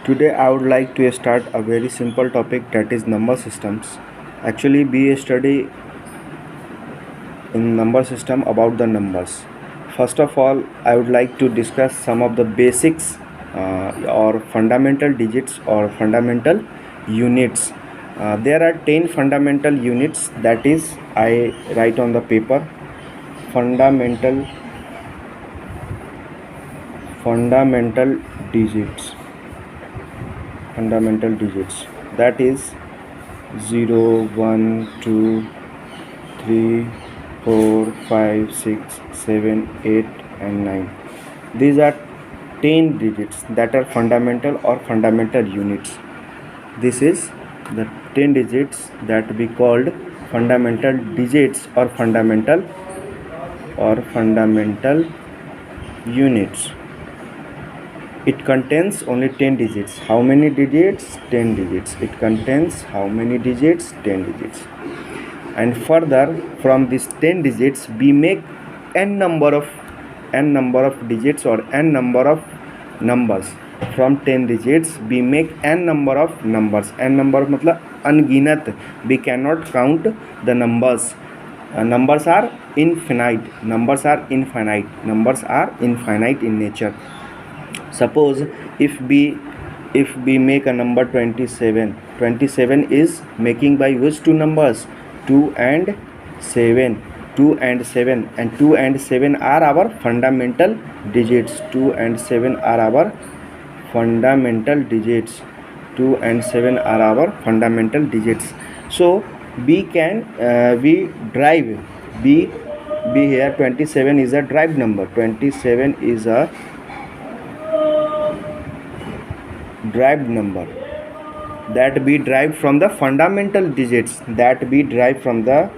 Today I would like to start a very simple topic, that is number systems. Actually, we study in number system about the numbers. First of all, I would like to discuss some of the basics or fundamental digits or fundamental units. There are 10 fundamental units, that is I write on the paper fundamental digits. Fundamental digits, that is 0, 1, 2, 3, 4, 5, 6, 7, 8 and 9. These are 10 digits that are fundamental or fundamental units. This is the 10 digits that we called fundamental digits or fundamental units. It contains only 10 digits. How many digits? 10 digits. It contains how many digits? 10 digits. And further, from these 10 digits we make n number of digits or n number of numbers. From 10 digits we make n number of numbers. N number मतलब अनगिनत. We cannot count the numbers. Numbers are infinite. Numbers are infinite in nature. Suppose if we make a number 27. 27 is making by which two numbers? 2 and 7. 2 and 7, and 2 and 7 are our fundamental digits. 2 and 7 are our fundamental digits. 2 and 7 are our fundamental digits. So we can we drive b here 27 is a derived number. 27 is a derived number that we derived from the fundamental digits, that we derived from the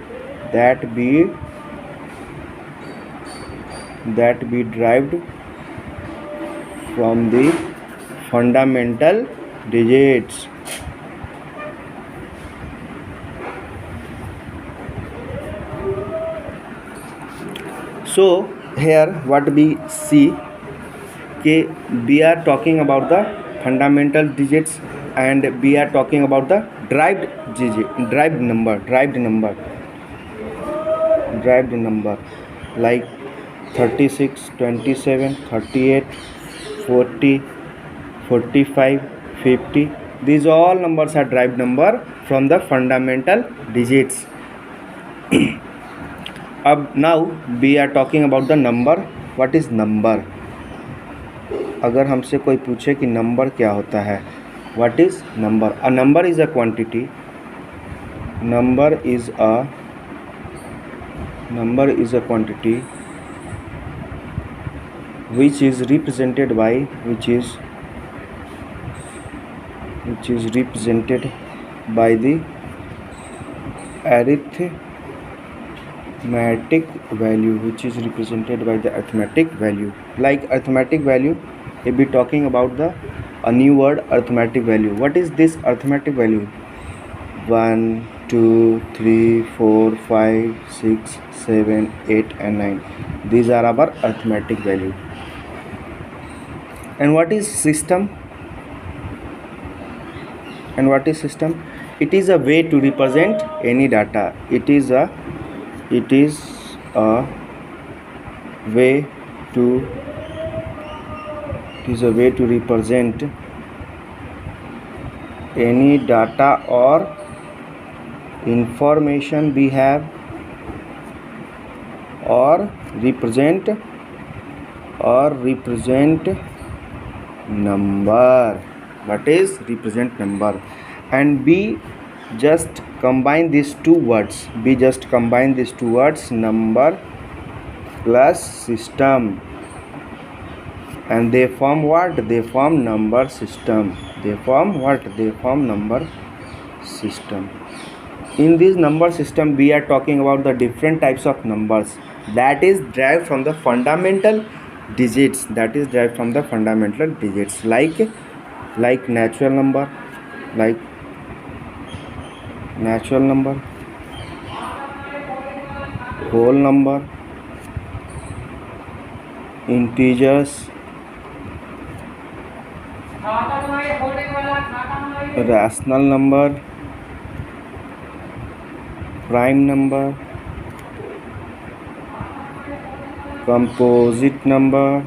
fundamental digits. So here what we see, we are talking about the fundamental digits and we are talking about the derived number like 36, 27, 38, 40, 45, 50. These all numbers are derived number from the fundamental digits. Now we are talking about the number. What is number? अगर हमसे कोई पूछे कि number क्या होता है, what is number? A number is a quantity. Number is a quantity which is represented by the arithmetic value, like arithmetic value. If we talking about a new word, arithmetic value. What is this arithmetic value? 1, 2, 3, 4, 5, 6, 7, 8 and 9. These are our arithmetic value. And what is system? It is a way to represent any data. It is a way to represent any data or information we have, or represent number. What is represent number? And we just combine these two words. Number plus system, and they form what? They form number system. Number system. In this number system we are talking about the different types of numbers that is derived from the fundamental digits. Like natural number, whole number, integers, rational number, prime number, composite number,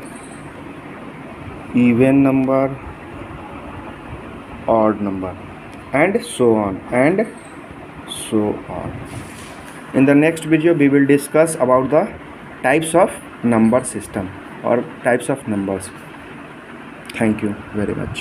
even number, odd number, and so on and so on. In the next video we will discuss about the types of number system or types of numbers. Thank you very much.